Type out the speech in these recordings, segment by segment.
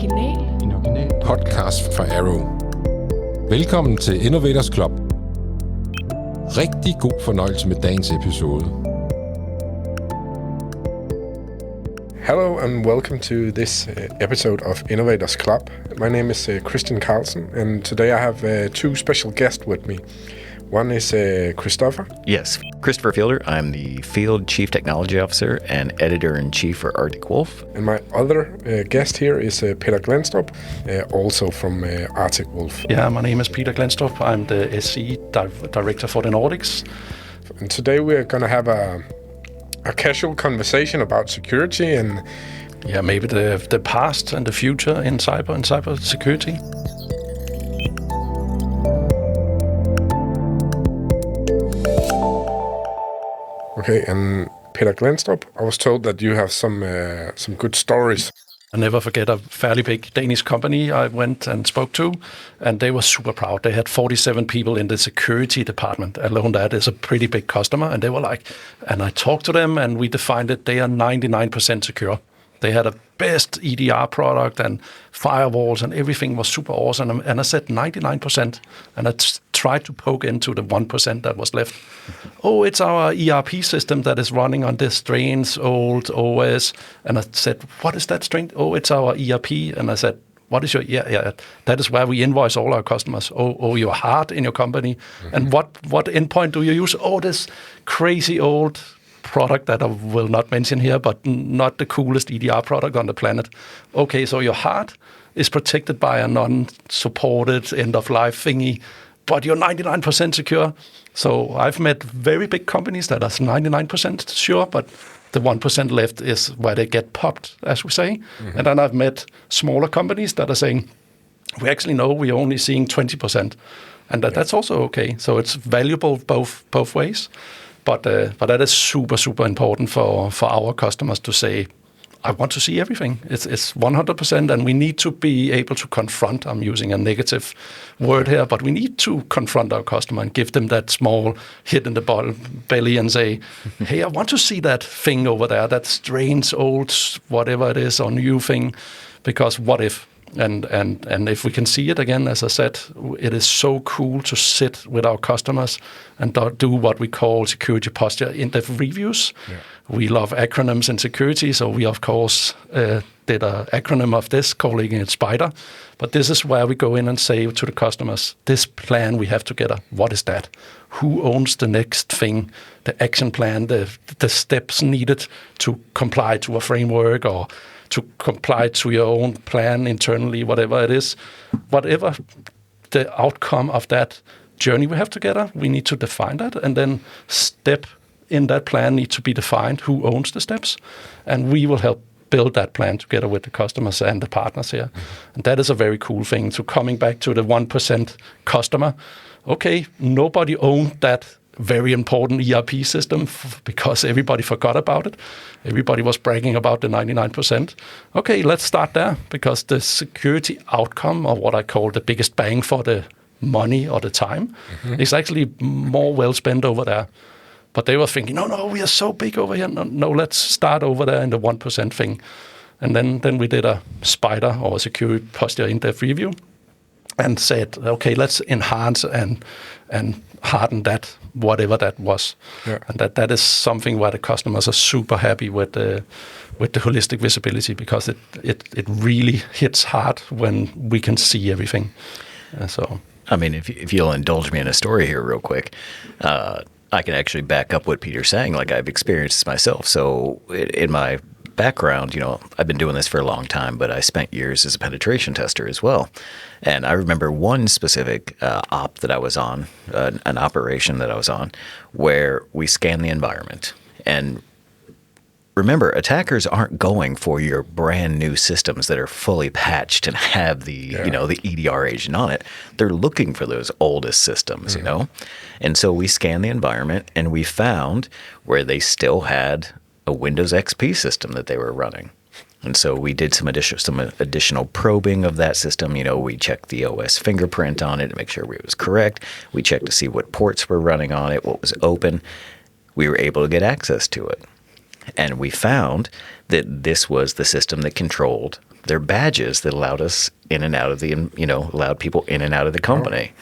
En original podcast fra Arrow. Velkommen til Innovators Club. Rigtig god fornøjelse med dagens episode. Hello and welcome to this episode of Innovators Club. My name is Christian Carlsen, and today I have two special guests with me. One is Christopher. Yes, Christopher Fielder. I'm the Field Chief Technology Officer and Editor-in-Chief for Arctic Wolf. And my other guest here is Petter Glenstrup, also from Arctic Wolf. Yeah, my name is Petter Glenstrup. I'm the SE Director for the Nordics. And today we're going to have a casual conversation about security and maybe the past and the future in cyber security. Okay, and Petter Glenstrup, I was told that you have some good stories. I never forget a fairly big Danish company I went and spoke to, and they were super proud. They had 47 people in the security department. Alone that is a pretty big customer, and they were like, and I talked to them, and we defined it, they are 99% secure. They had a best EDR product and firewalls, and everything was super awesome. And I said 99%, and I tried to poke into the 1% that was left. Oh, it's our ERP system that is running on this strange old OS. And I said, what is that strange? Oh, it's our ERP. And I said, what is your, that is where we invoice all our customers. Oh, your heart in your company. Mm-hmm. And what endpoint do you use? Oh, this crazy old product that I will not mention here, but not the coolest EDR product on the planet. Okay, so your heart is protected by a non-supported end-of-life thingy, but you're 99% secure. So I've met very big companies that are 99% sure, but the 1% left is where they get popped, as we say. Mm-hmm. And then I've met smaller companies that are saying, we actually know we're only seeing 20%. And that's also okay. So it's valuable both ways. But that is super, super important for our customers to say, I want to see everything. It's 100%, and we need to be able to confront. I'm using a negative word here, but we need to confront our customer and give them that small hit in the belly and say, hey, I want to see that thing over there, that strange old whatever it is or new thing, because what if? And if we can see it again, as I said, it is so cool to sit with our customers and do what we call security posture in-depth reviews. Yeah. We love acronyms in security, so we, of course, did an acronym of this, calling it SPIDER. But this is where we go in and say to the customers, this plan we have together, what is that? Who owns the next thing, the action plan, the steps needed to comply to a framework or to comply to your own plan internally, whatever it is. Whatever the outcome of that journey we have together, we need to define that, and then step in that plan need to be defined, who owns the steps, and we will help build that plan together with the customers and the partners here. Mm-hmm. And that is a very cool thing. So coming back to the 1% customer, okay, nobody owned that very important ERP system because everybody forgot about it. Everybody was bragging about the 99%. Okay, let's start there because the security outcome, or what I call the biggest bang for the money or the time, mm-hmm. is actually more well spent over there. But they were thinking, no, we are so big over here. No, let's start over there in the 1% thing. And then we did a SPIDER or a security posture in-depth review and said, okay, let's enhance and harden that, whatever that was. Yeah. And that is something where the customers are super happy with the holistic visibility because it really hits hard when we can see everything. So, I mean, if you'll indulge me in a story here real quick, I can actually back up what Peter's saying. Like, I've experienced this myself. So in my background, I've been doing this for a long time, but I spent years as a penetration tester as well. And I remember one specific op that I was on, an operation that I was on, where we scanned the environment. And remember, attackers aren't going for your brand new systems that are fully patched and have the EDR agent on it. They're looking for those oldest systems, mm-hmm. And so we scanned the environment, and we found where they still had a Windows XP system that they were running. And so we did some additional probing of that system. We checked the OS fingerprint on it to make sure it was correct. We checked to see what ports were running on it, what was open. We were able to get access to it. And we found that this was the system that controlled They're badges that allowed us in and out of allowed people in and out of the company.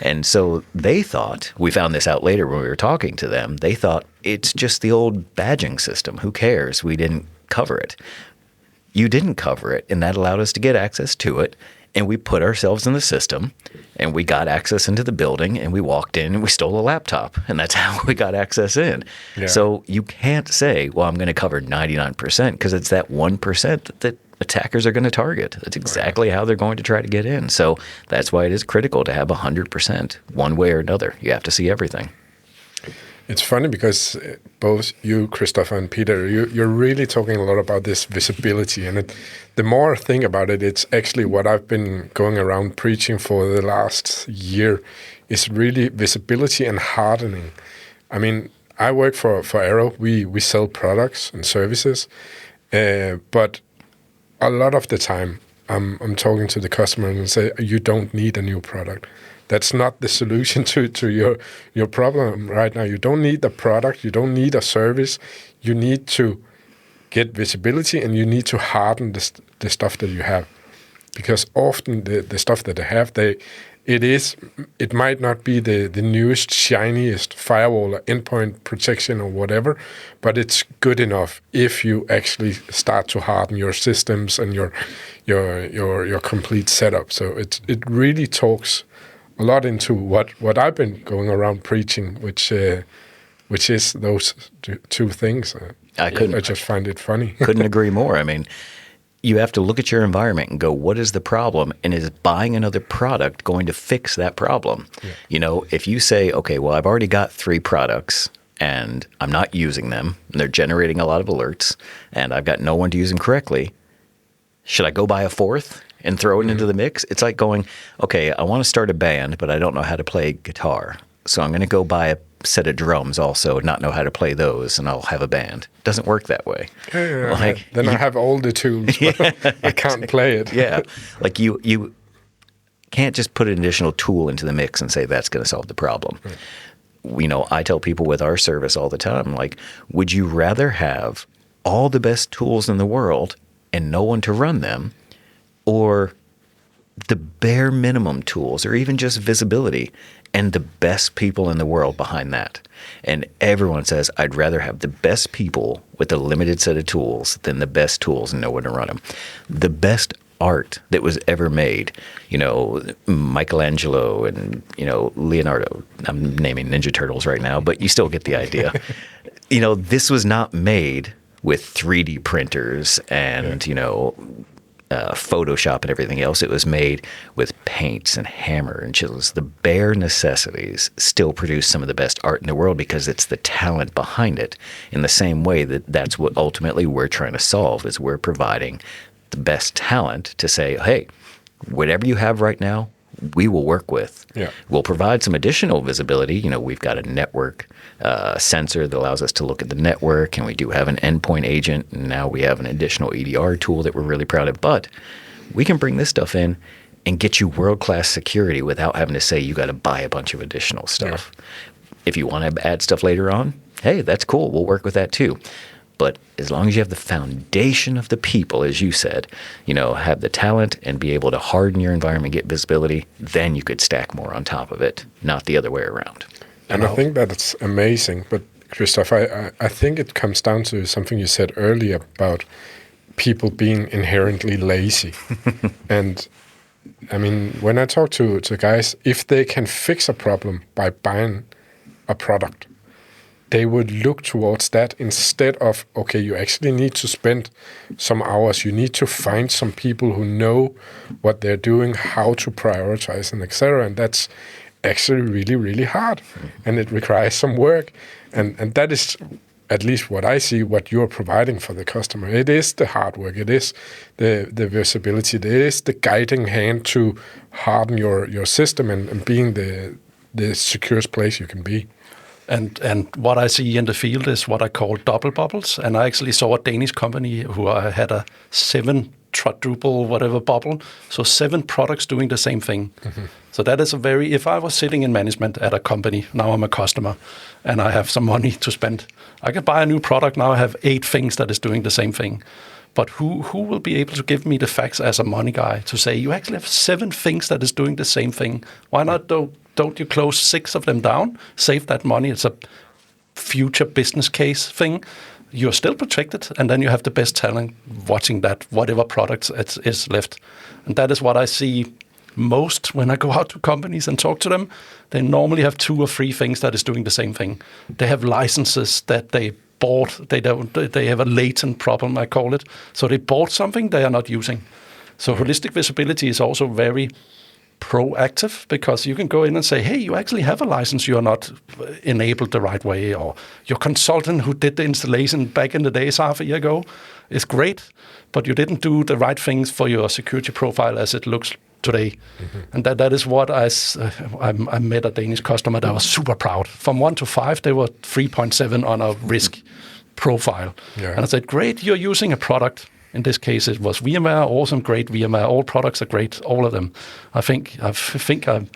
And so they thought, we found this out later when we were talking to them, they thought it's just the old badging system. Who cares? We didn't cover it. You didn't cover it, and that allowed us to get access to it. And we put ourselves in the system, and we got access into the building, and we walked in, and we stole a laptop. And that's how we got access in. Yeah. So you can't say, well, I'm going to cover 99%, because it's that 1% that attackers are going to target. That's exactly how they're going to try to get in. So that's why it is critical to have 100% one way or another. You have to see everything. It's funny because both you, Christopher, and Peter, you're really talking a lot about this visibility. And the more I think about it, it's actually what I've been going around preaching for the last year is really visibility and hardening. I mean, I work for Arrow. We sell products and services, but a lot of the time I'm talking to the customer and say, you don't need a new product. That's not the solution to your problem right now. You don't need the product. You don't need a service. You need to get visibility, and you need to harden the stuff that you have. Because often the stuff that they have, it might not be the newest, shiniest firewall or endpoint protection or whatever, but it's good enough if you actually start to harden your systems and your complete setup. So it really talks a lot into what I've been going around preaching, which is those two things. I just find it funny. Couldn't agree more. I mean, you have to look at your environment and go, what is the problem? And is buying another product going to fix that problem? Yeah. If you say, okay, well, I've already got 3 products and I'm not using them, and they're generating a lot of alerts, and I've got no one to use them correctly, should I go buy a 4th? And throw it into the mix? It's like going, okay, I want to start a band, but I don't know how to play guitar. So I'm going to go buy a set of drums also and not know how to play those, and I'll have a band. It doesn't work that way. Yeah, I have all the tools, but I can't play it. Yeah. Like you can't just put an additional tool into the mix and say that's going to solve the problem. Right. I tell people with our service all the time, like, would you rather have all the best tools in the world and no one to run them, or the bare minimum tools, or even just visibility, and the best people in the world behind that? And everyone says, I'd rather have the best people with a limited set of tools than the best tools and no one to run them. The best art that was ever made, Michelangelo and, Leonardo, I'm naming Ninja Turtles right now, but you still get the idea. This was not made with 3D printers and, Photoshop and everything else. It was made with paints and hammer and chisels. The bare necessities still produce some of the best art in the world because it's the talent behind it. In the same way that's what ultimately we're trying to solve, is we're providing the best talent to say, hey, whatever you have right now, we will work with. Yeah. We'll provide some additional visibility. We've got a network sensor that allows us to look at the network, and we do have an endpoint agent, and now we have an additional EDR tool that we're really proud of. But we can bring this stuff in and get you world-class security without having to say you got to buy a bunch of additional stuff. Yeah. If you want to add stuff later on, hey, that's cool. We'll work with that too. But as long as you have the foundation of the people, as you said, have the talent and be able to harden your environment, get visibility, then you could stack more on top of it, not the other way around. And I think that's amazing. But Christoph, I think it comes down to something you said earlier about people being inherently lazy. And I mean, when I talk to guys, if they can fix a problem by buying a product, they would look towards that instead of, okay, you actually need to spend some hours. You need to find some people who know what they're doing, how to prioritize, and etc. And that's actually really, really hard. And it requires some work. And that is, at least what I see, what you're providing for the customer. It is the hard work. It is the visibility. It is the guiding hand to harden your system and being the securest place you can be. And what I see in the field is what I call double bubbles. And I actually saw a Danish company who had a 7 quadruple whatever bubble. So 7 products doing the same thing. Mm-hmm. So that is if I was sitting in management at a company, now I'm a customer and I have some money to spend, I can buy a new product. Now I have 8 things that is doing the same thing. But who will be able to give me the facts as a money guy to say, you actually have 7 things that is doing the same thing? Why not don't you close 6 of them down, save that money? It's a future business case thing. You're still protected, and then you have the best talent watching that, whatever product is left. And that is what I see most when I go out to companies and talk to them. They normally have 2 or 3 things that is doing the same thing. They have licenses that they bought. They have a latent problem, I call it. So they bought something they are not using. So holistic visibility is also very proactive, because you can go in and say, hey, you actually have a license, you are not enabled the right way, or your consultant who did the installation back in the days half a year ago is great, but you didn't do the right things for your security profile as it looks today. Mm-hmm. And that is what I met a Danish customer that was super proud. From 1 to 5, they were 3.7 on a risk profile. Yeah. And I said, great, you're using a product. In this case, it was VMware, awesome, great VMware. All products are great, all of them. I think I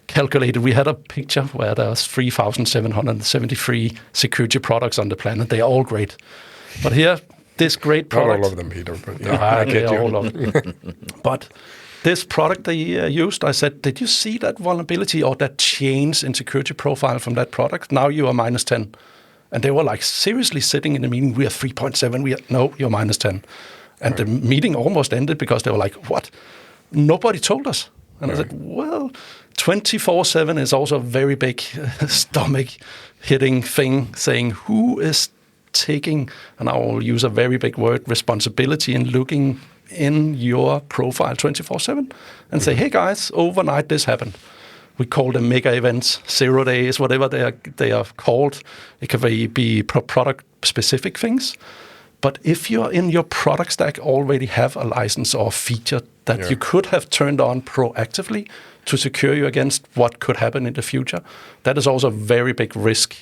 calculated, we had a picture where there's 3,773 security products on the planet. They are all great. But here, this great product... Not all of them, Peter, but yeah, I get you. All of them. But this product they used, I said, did you see that vulnerability or that change in security profile from that product? Now you are minus 10. And they were like seriously sitting in the meeting, we are 3.7, no, you're minus 10. And the meeting almost ended because they were like, what? Nobody told us. And I said, well, 24/7 is also a very big stomach-hitting thing, saying who is taking, and I will use a very big word, responsibility in looking in your profile 24/7 and say, hey guys, overnight this happened. We call them mega events, 0 days, whatever they are called. It can be product-specific things. But if you're in your product stack already have a license or a feature that you could have turned on proactively to secure you against what could happen in the future, that is also a very big risk.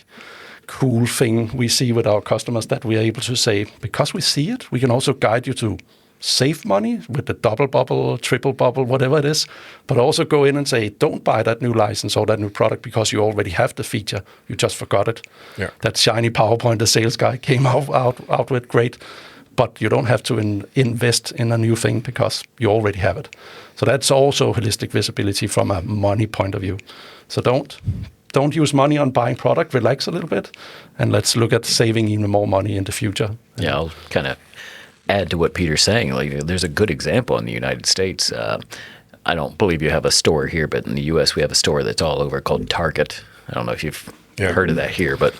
Cool thing we see with our customers, that we are able to say, because we see it, we can also guide you to save money with the double bubble, triple bubble, whatever it is, but also go in and say, don't buy that new license or that new product because you already have the feature. You just forgot it. Yeah. That shiny PowerPoint the sales guy came out with, great, but you don't have to invest in a new thing because you already have it. So that's also holistic visibility from a money point of view. So don't use money on buying product, relax a little bit, and let's look at saving even more money in the future. Yeah, I'll kind of add to what Peter's saying. Like, there's a good example in the United States. I don't believe you have a store here, but in the U.S. we have a store that's all over called Target. I don't know if you've heard of that here, but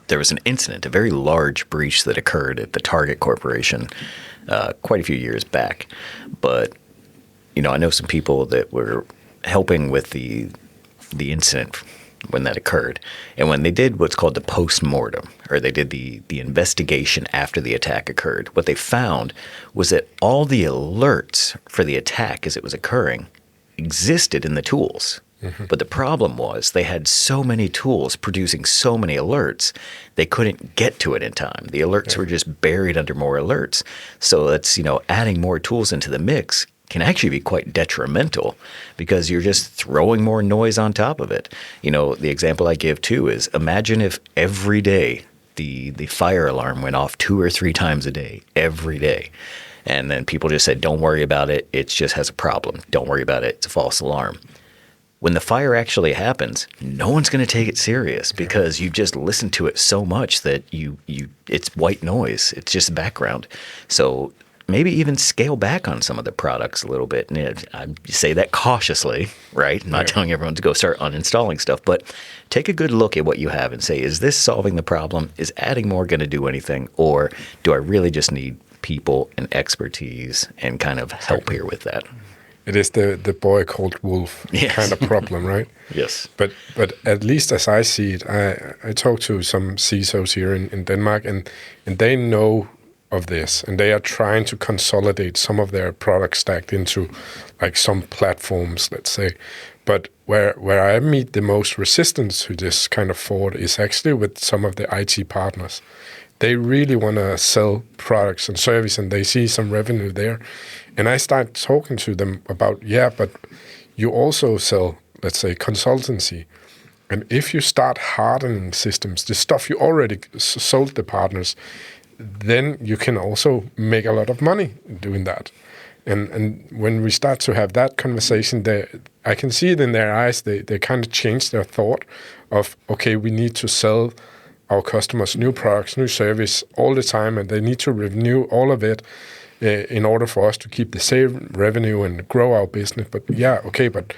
there was an incident, a very large breach that occurred at the Target Corporation quite a few years back. But, I know some people that were helping with the incident when that occurred. And when they did what's called the post-mortem, or they did the investigation after the attack occurred, what they found was that all the alerts for the attack as it was occurring existed in the tools. Mm-hmm. But the problem was they had so many tools producing so many alerts, they couldn't get to it in time. The alerts were just buried under more alerts. So that's, adding more tools into the mix can actually be quite detrimental because you're just throwing more noise on top of it. The example I give too is, imagine if every day the fire alarm went off 2 or 3 times a day, every day. And then people just said, don't worry about it. It just has a problem. Don't worry about it. It's a false alarm. When the fire actually happens, no one's going to take it serious because you've just listened to it so much that it's white noise. It's just background. So maybe even scale back on some of the products a little bit. And I say that cautiously, right? I'm not telling everyone to go start uninstalling stuff, but take a good look at what you have and say, is this solving the problem? Is adding more going to do anything? Or do I really just need people and expertise and kind of help here with that? It is the boy called wolf kind of problem, right? Yes. But at least as I see it, I talk to some CISOs here in Denmark, and they know of this, and they are trying to consolidate some of their product stack into like some platforms, let's say. But where I meet the most resistance to this kind of thought is actually with some of the IT partners. They really want to sell products and service, and they see some revenue there. And I start talking to them about, but you also sell, let's say, consultancy. And if you start hardening systems, the stuff you already sold the partners, then you can also make a lot of money doing that. And when we start to have that conversation, I can see it in their eyes. They kind of change their thought of, okay, we need to sell our customers new products, new service all the time, and they need to renew all of it in order for us to keep the same revenue and grow our business. But yeah, okay, but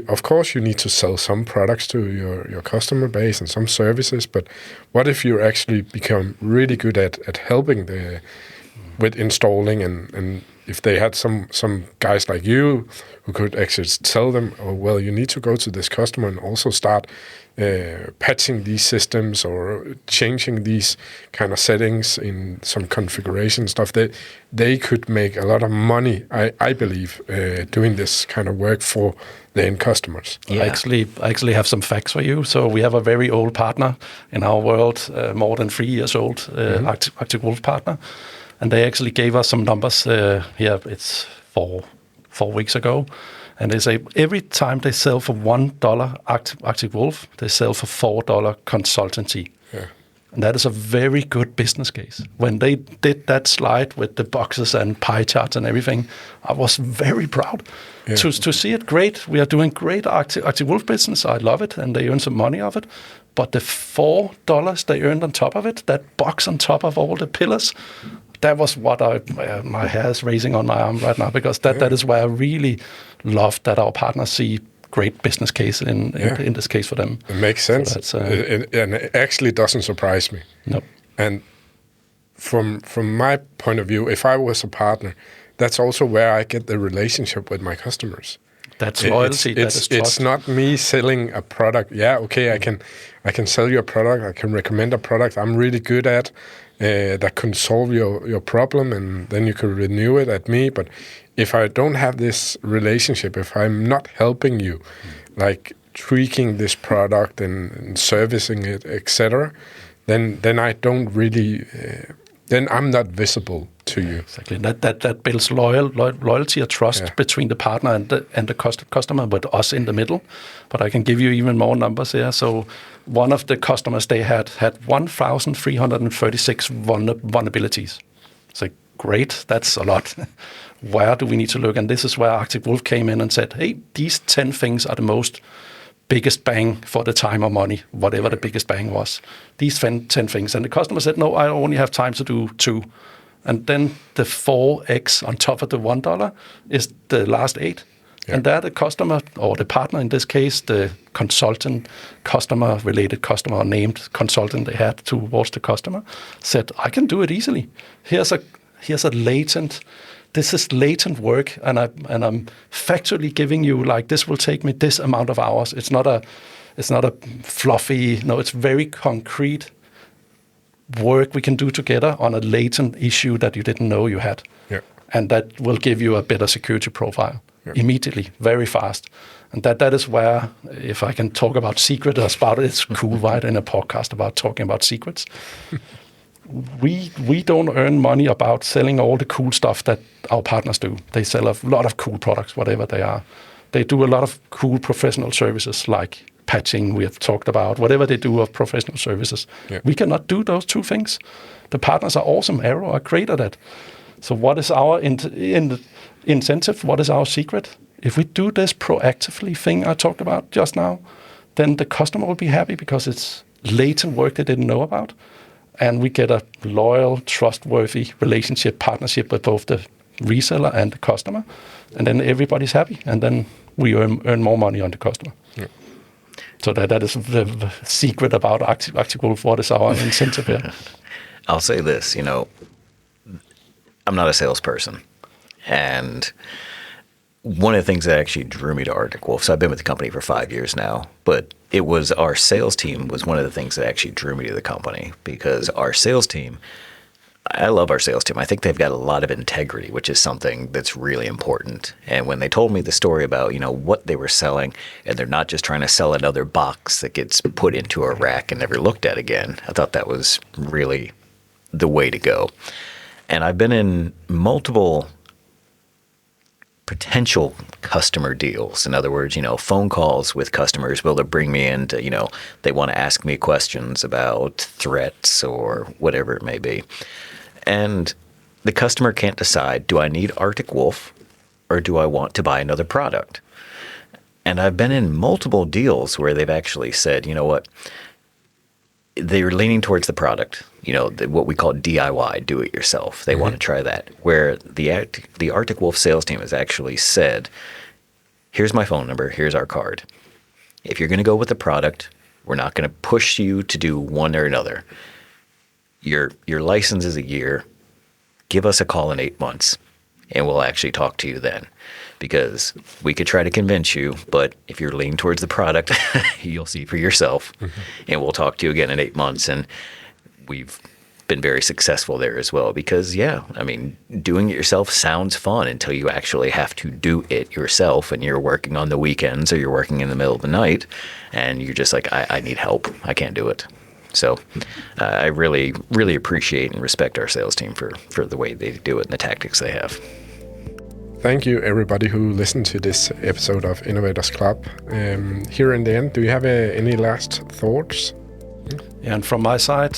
of course you need to sell some products to your customer base and some services, but what if you actually become really good at helping with installing and if they had some guys like you who could actually tell them, oh, well, you need to go to this customer and also start patching these systems or changing these kind of settings in some configuration stuff, they could make a lot of money, I believe, doing this kind of work for the end customers. Yeah. I actually have some facts for you. So we have a very old partner in our world, more than 3 years old, Arctic Wolf partner. And they actually gave us some numbers here. It's 4 weeks ago. And they say every time they sell for $1 Arctic Wolf, they sell for $4 consultancy. Yeah. And that is a very good business case. When they did that slide with the boxes and pie charts and everything, I was very proud to see it. Great. We are doing great Arctic Wolf business. I love it. And they earn some money of it. But the $4 they earned on top of it, that box on top of all the pillars, that was what my hair is raising on my arm right now, because that is where I really love that our partners see great business case in this case for them. It makes sense. So and it actually doesn't surprise me. No. And from my point of view, if I was a partner, that's also where I get the relationship with my customers. That's loyalty. It's not me selling a product. Yeah, okay, I can sell you a product. I can recommend a product I'm really good at that can solve your problem, and then you can renew it at me. But if I don't have this relationship, if I'm not helping you, like tweaking this product and servicing it, etc., then I don't really. Then I'm not visible to you. Exactly. That builds loyalty or trust between the partner and the customer, with us in the middle. But I can give you even more numbers here. So one of the customers, they had 1,336 vulnerabilities. It's like, great, that's a lot. Where do we need to look? And this is where Arctic Wolf came in and said, hey, these 10 things are the biggest bang for the time or money, whatever the biggest bang was. These 10 things. And the customer said, no, I only have time to do 2. And then the 4x on top of the $1 is the last 8. Yeah. And there the customer, or the partner in this case, the consultant, customer-related customer, or named consultant they had towards the customer, said, I can do it easily. Here's a latent... This is latent work, and I'm factually giving you, like, this will take me this amount of hours. It's not a fluffy. No, it's very concrete work we can do together on a latent issue that you didn't know you had, and that will give you a better security profile immediately, very fast. And that is where, if I can talk about secret about it, it's cool, right? In a podcast about talking about secrets. We don't earn money about selling all the cool stuff that our partners do. They sell a lot of cool products, whatever they are. They do a lot of cool professional services like patching we have talked about, whatever they do of professional services. Yeah. We cannot do those 2 things. The partners are awesome. Arrow are great at it. So what is our incentive? What is our secret? If we do this proactively thing I talked about just now, then the customer will be happy because it's latent work they didn't know about. And we get a loyal, trustworthy relationship, partnership with both the reseller and the customer. And then everybody's happy. And then we earn more money on the customer. Yeah. So that is the secret about Arctic Wolf. What is our incentive here? I'll say this, I'm not a salesperson. And one of the things that actually drew me to Arctic Wolf, so I've been with the company for 5 years now, but it was our sales team was one of the things that actually drew me to the company, because our sales team, I love our sales team. I think they've got a lot of integrity, which is something that's really important. And when they told me the story about, what they were selling, and they're not just trying to sell another box that gets put into a rack and never looked at again, I thought that was really the way to go. And I've been in multiple potential customer deals. In other words, phone calls with customers will bring me into, they want to ask me questions about threats or whatever it may be. And the customer can't decide, do I need Arctic Wolf or do I want to buy another product? And I've been in multiple deals where they've actually said, you know what, they're leaning towards the product, what we call DIY, do it yourself. They want to try that. Where the Arctic Wolf sales team has actually said, here's my phone number, here's our card. If you're going to go with the product, we're not going to push you to do one or another. Your license is a year. Give us a call in 8 months, and we'll actually talk to you then. Because we could try to convince you, but if you're leaning towards the product, you'll see for yourself, and we'll talk to you again in 8 months. And we've been very successful there as well because, doing it yourself sounds fun until you actually have to do it yourself and you're working on the weekends or you're working in the middle of the night and you're just like, I need help. I can't do it. So I really, really appreciate and respect our sales team for the way they do it and the tactics they have. Thank you, everybody who listened to this episode of Innovators Club. Here in the end, do you have any last thoughts? Yeah, and from my side,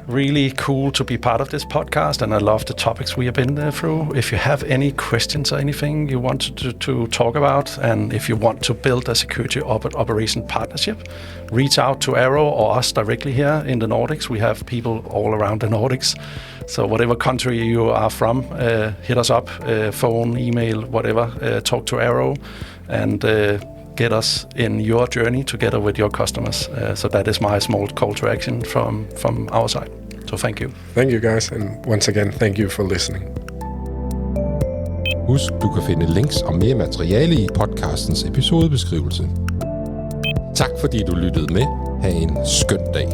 really cool to be part of this podcast, and I love the topics we have been through. If you have any questions or anything you want to talk about, and if you want to build a security operation partnership, reach out to Arrow or us directly here in the Nordics. We have people all around the Nordics. So whatever country you are from, hit us up, phone, email, whatever, talk to Arrow, and get us in your journey together with your customers. So that is my small call to action from our side. So thank you. Thank you, guys. And once again, thank you for listening. Husk, du kan finde links og mere materiale i podcastens episodebeskrivelse. Tak fordi du lyttede med. Ha' en skøn dag.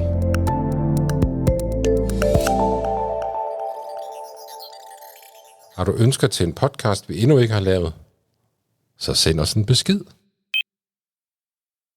Har du ønsker til en podcast, vi endnu ikke har lavet? Så send os en besked.